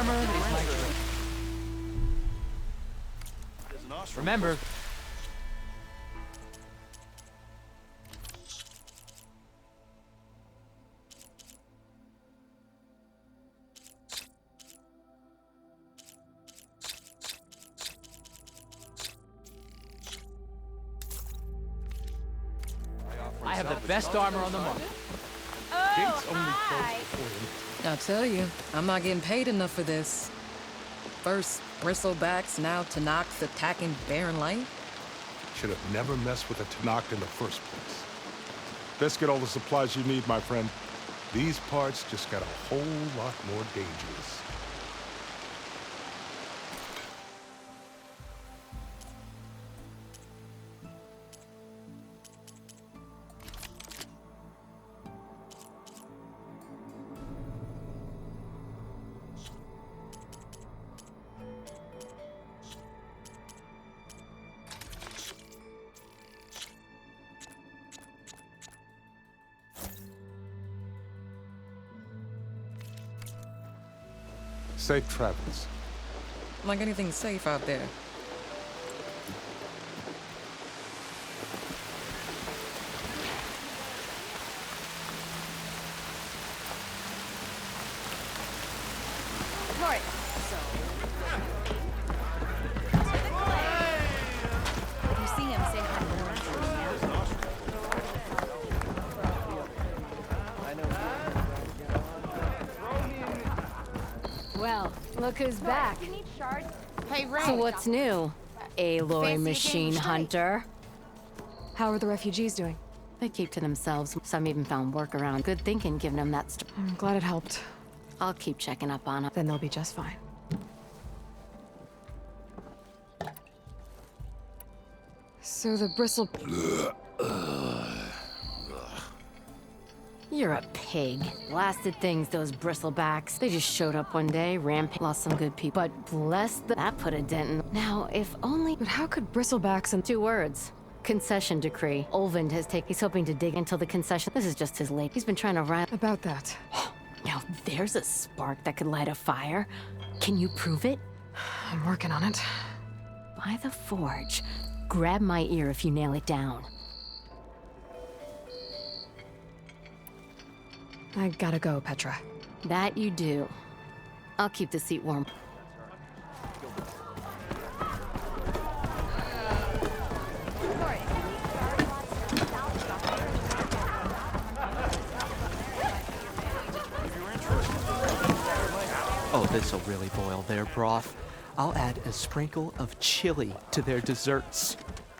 armor is my grip. Remember, I have the best armor on the market. Gates only close before you. I'll tell you, I'm not getting paid enough for this. First, bristlebacks, now Tanakh's attacking Barren Light. Should have never messed with a Tanakh in the first place. Best get all the supplies you need, my friend. These parts just got a whole lot more dangerous. Safe travels. Like anything safe out there. Right. If you see him, say hi to him. Well, look who's back. Hey, Ray. So what's new, Aloy machine hunter? How are the refugees doing? They keep to themselves. Some even found work around. Good thinking, giving them that. I'm glad it helped. I'll keep checking up on them. Then they'll be just fine. So the bristle... You're a pig. Blasted things, those bristlebacks. They just showed up one day, lost some good people. But that put a dent in. Now, if only. But how could bristlebacks and... 2 words. Concession decree. Olvind has taken. He's hoping to dig until the concession. This is just his late. He's been trying to rile. About that. Now, there's a spark that could light a fire. Can you prove it? I'm working on it. By the forge. Grab my ear if you nail it down. I gotta go, Petra. That you do. I'll keep the seat warm. oh, this'll really boil their broth. I'll add a sprinkle of chili to their desserts.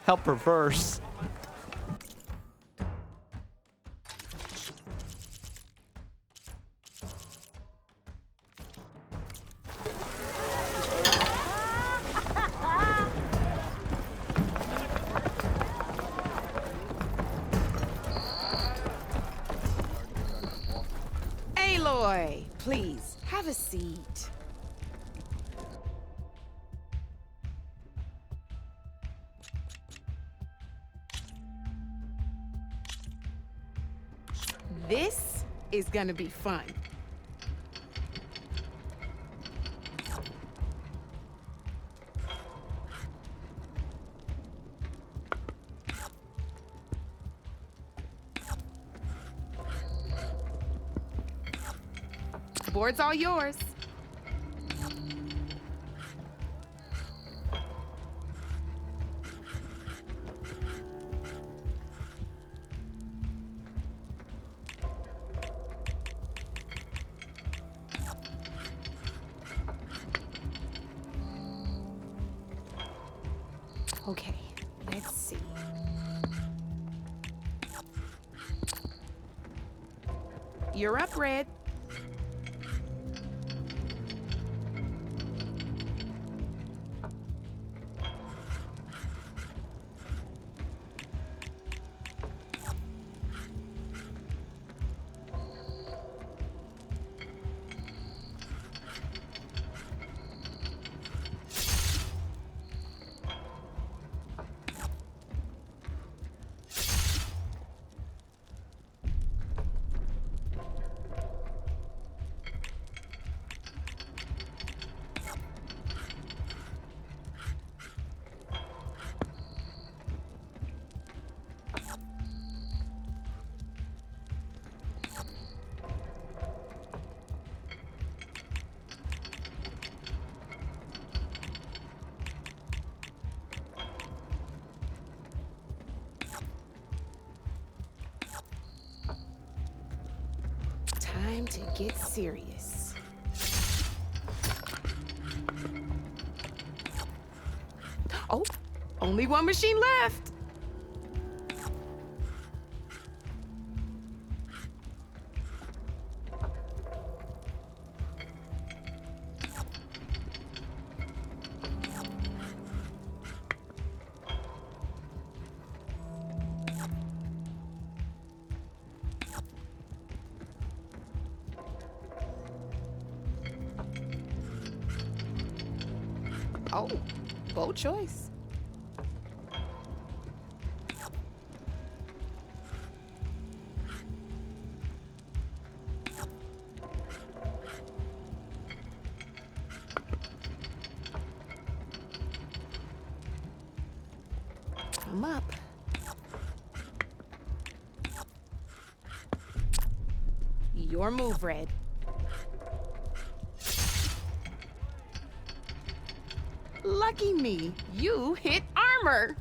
How perverse. Aloy, please, have a seat. This is gonna be fun. The board's all yours. Okay, let's see. You're up, Red. to get serious. Oh, only one machine left. Oh, bold choice. Come up. Your move, Red. Lucky me, you hit armor.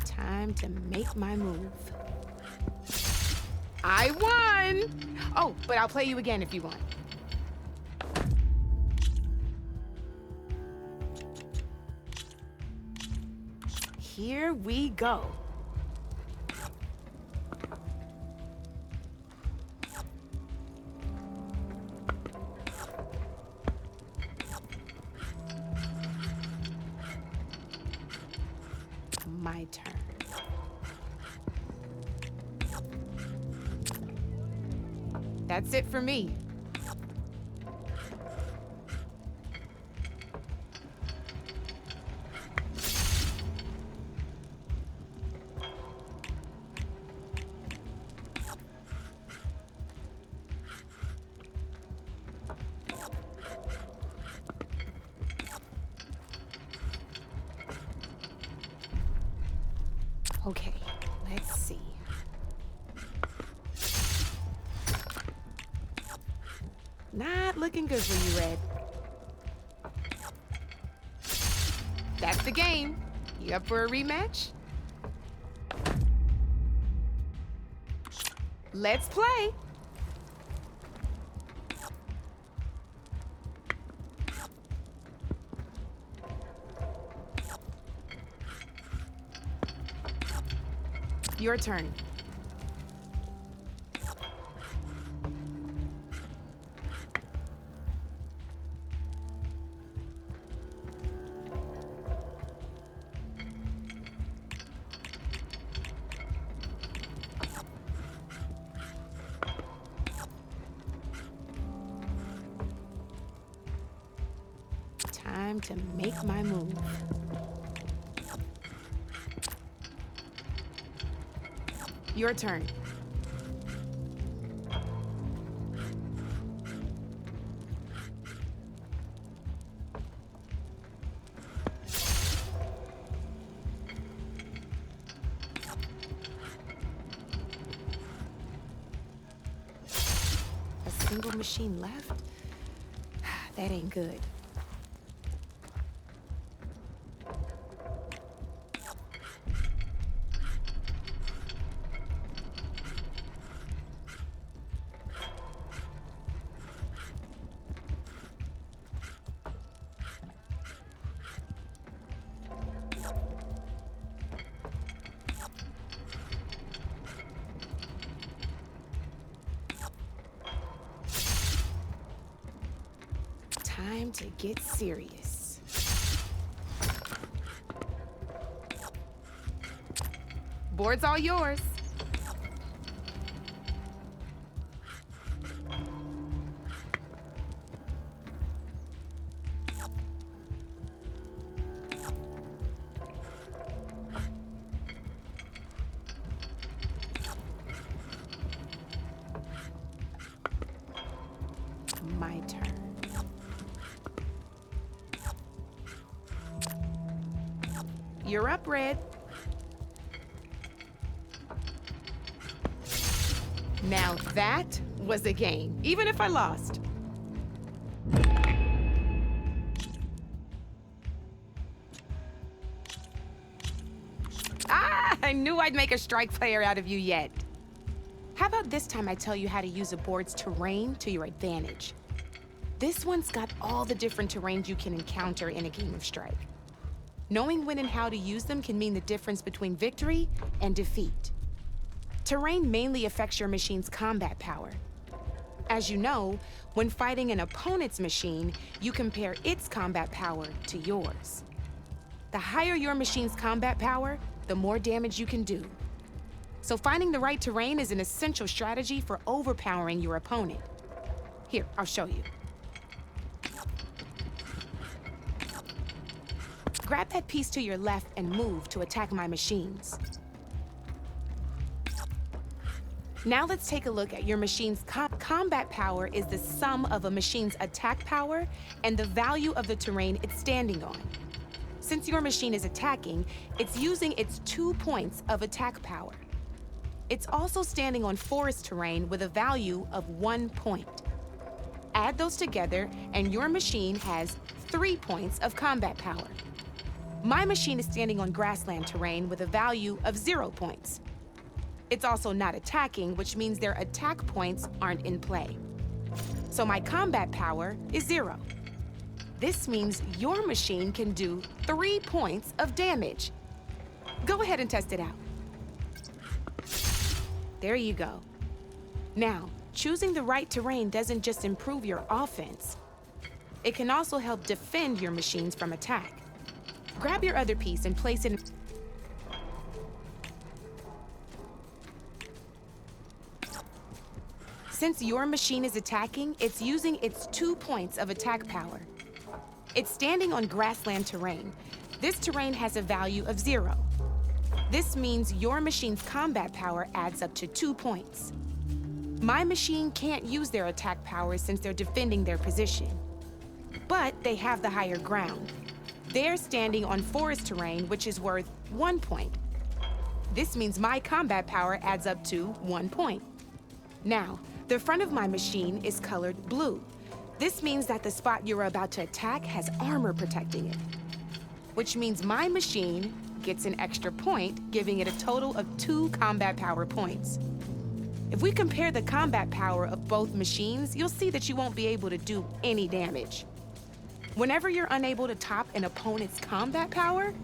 Time to make my move. I won! Oh, but I'll play you again if you want. Here we go. My turn. That's it for me. Okay, let's see. Not looking good for you, Red. That's the game. You up for a rematch? Let's play. Your turn. Time to make my move. Your turn. A single machine left? That ain't good. Time to get serious. Board's all yours. My turn. You're up, Red. Now that was a game, even if I lost. Ah, I knew I'd make a strike player out of you yet. How about this time I tell you how to use a board's terrain to your advantage? This one's got all the different terrains you can encounter in a game of Strike. Knowing when and how to use them can mean the difference between victory and defeat. Terrain mainly affects your machine's combat power. As you know, when fighting an opponent's machine, you compare its combat power to yours. The higher your machine's combat power, the more damage you can do. So finding the right terrain is an essential strategy for overpowering your opponent. Here, I'll show you. Grab that piece to your left and move to attack my machines. Now let's take a look at your machine's combat power is the sum of a machine's attack power and the value of the terrain it's standing on. Since your machine is attacking, it's using its 2 points of attack power. It's also standing on forest terrain with a value of 1 point. Add those together and your machine has 3 points of combat power. My machine is standing on grassland terrain with a value of 0 points. It's also not attacking, which means their attack points aren't in play. So my combat power is 0. This means your machine can do 3 points of damage. Go ahead and test it out. There you go. Now, choosing the right terrain doesn't just improve your offense. It can also help defend your machines from attack. Grab your other piece and place it in. Since your machine is attacking, it's using its 2 points of attack power. It's standing on grassland terrain. This terrain has a value of 0. This means your machine's combat power adds up to 2 points. My machine can't use their attack power since they're defending their position. But they have the higher ground. They're standing on forest terrain, which is worth 1 point. This means my combat power adds up to 1 point. Now, the front of my machine is colored blue. This means that the spot you're about to attack has armor protecting it, which means my machine gets an extra point, giving it a total of 2 combat power points. If we compare the combat power of both machines, you'll see that you won't be able to do any damage. Whenever you're unable to top an opponent's combat power,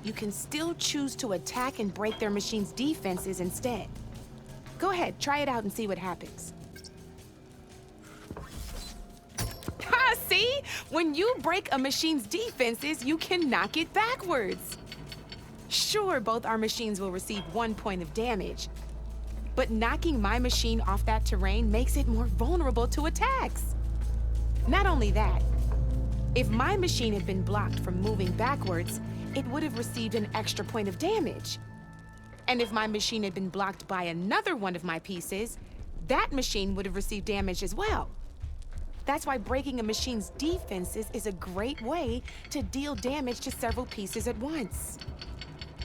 you can still choose to attack and break their machine's defenses instead. Go ahead, try it out and see what happens. Ha, see? When you break a machine's defenses, you can knock it backwards. Sure, both our machines will receive 1 point of damage, but knocking my machine off that terrain makes it more vulnerable to attacks. Not only that, if my machine had been blocked from moving backwards, it would have received an extra point of damage. And if my machine had been blocked by another one of my pieces, that machine would have received damage as well. That's why breaking a machine's defenses is a great way to deal damage to several pieces at once.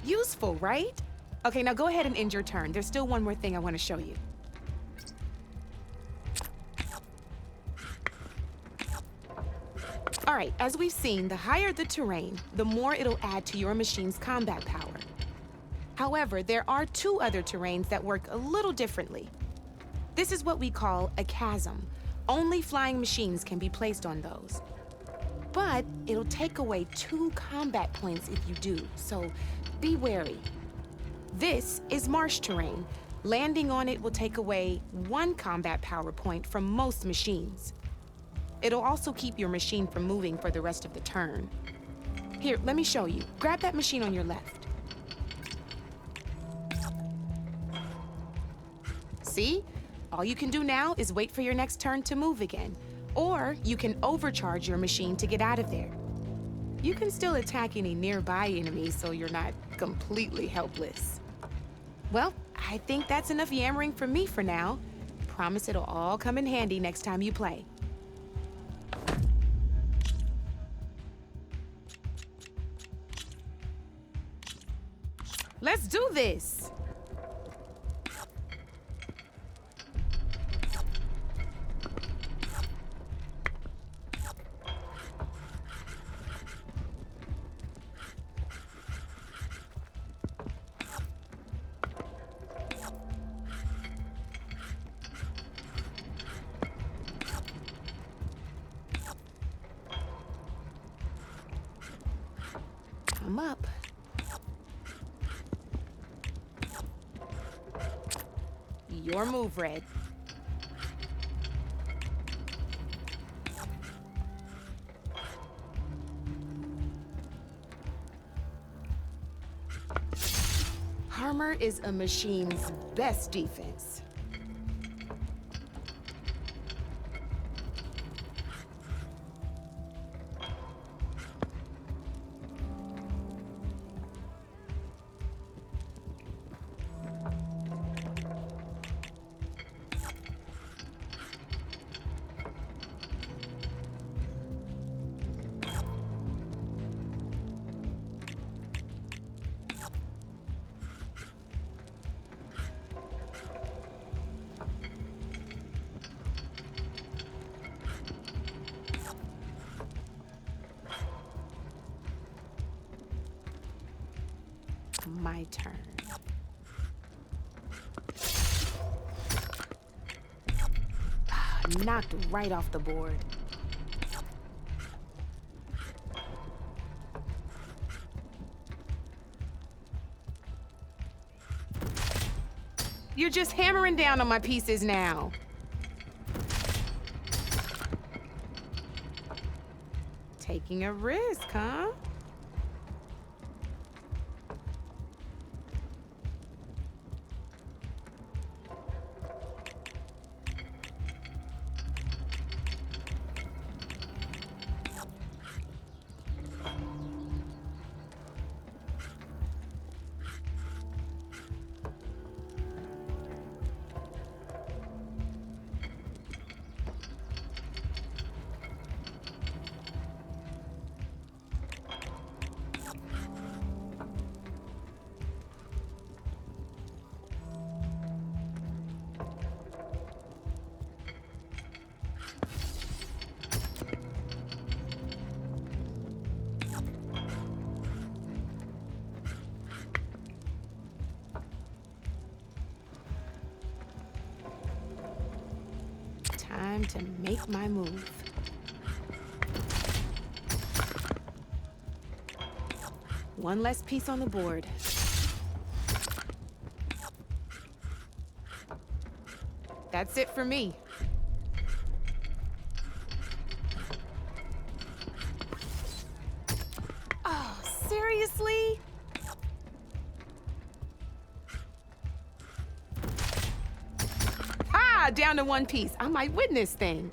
Useful, right? Okay, now go ahead and end your turn. There's still one more thing I want to show you. All right, as we've seen, the higher the terrain, the more it'll add to your machine's combat power. However, there are 2 other terrains that work a little differently. This is what we call a chasm. Only flying machines can be placed on those. But it'll take away 2 combat points if you do, so be wary. This is marsh terrain. Landing on it will take away 1 combat power point from most machines. It'll also keep your machine from moving for the rest of the turn. Here, let me show you. Grab that machine on your left. See? All you can do now is wait for your next turn to move again. Or you can overcharge your machine to get out of there. You can still attack any nearby enemies so you're not completely helpless. Well, I think that's enough yammering from me for now. Promise it'll all come in handy next time you play. Let's do this! I'm up. Your move, Red. Armor is a machine's best defense. My turn. Knocked right off the board. You're just hammering down on my pieces now. Taking a risk, huh? Time to make my move. One less piece on the board. That's it for me. Oh, seriously? Down to one piece. I might win this thing.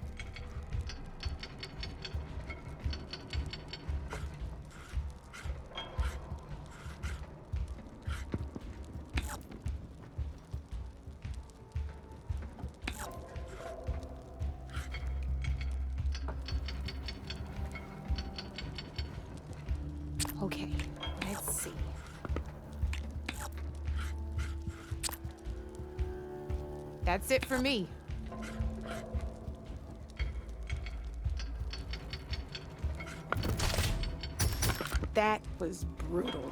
Okay, let's see. That's it for me. That was brutal.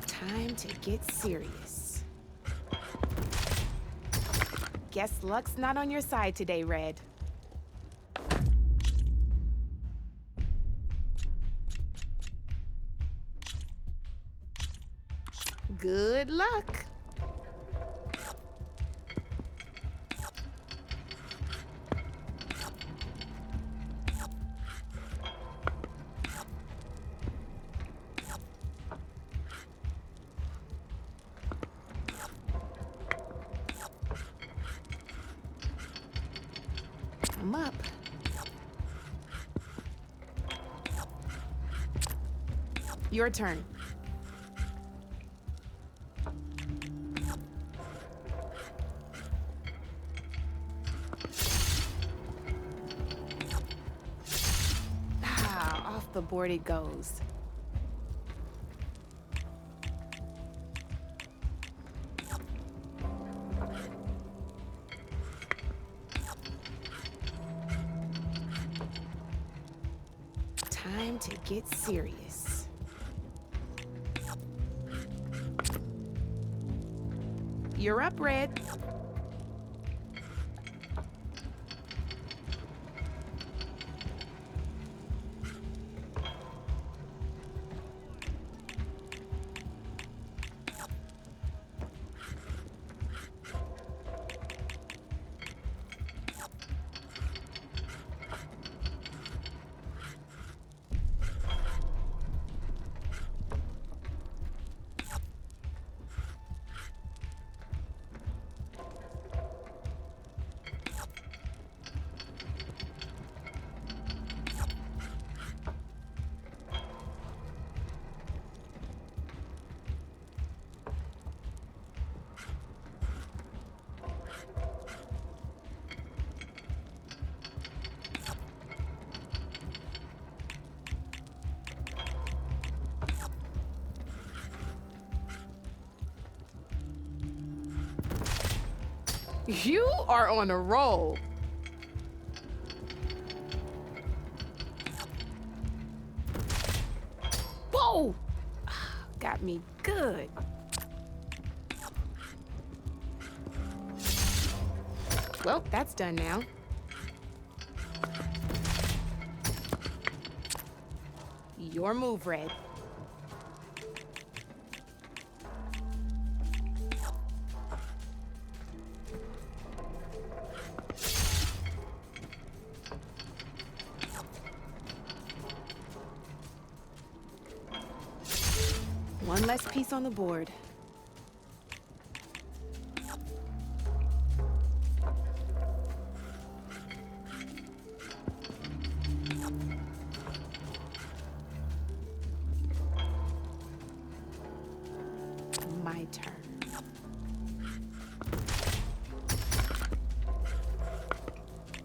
Time to get serious. Guess luck's not on your side today, Red. Good luck. I'm up. Your turn. Off the board it goes. time to get serious. You're up, Red. You are on a roll. Whoa! Got me good. Well, that's done now. Your move, Red. One less piece on the board. My turn.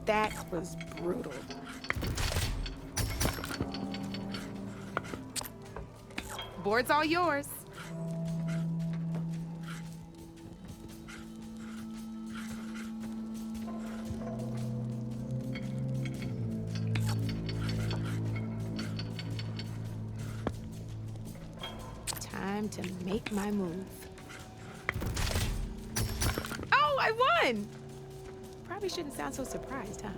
That was brutal. Board's all yours. Time to make my move. Oh, I won! Probably shouldn't sound so surprised, huh?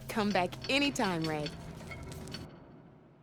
Come back anytime, Red.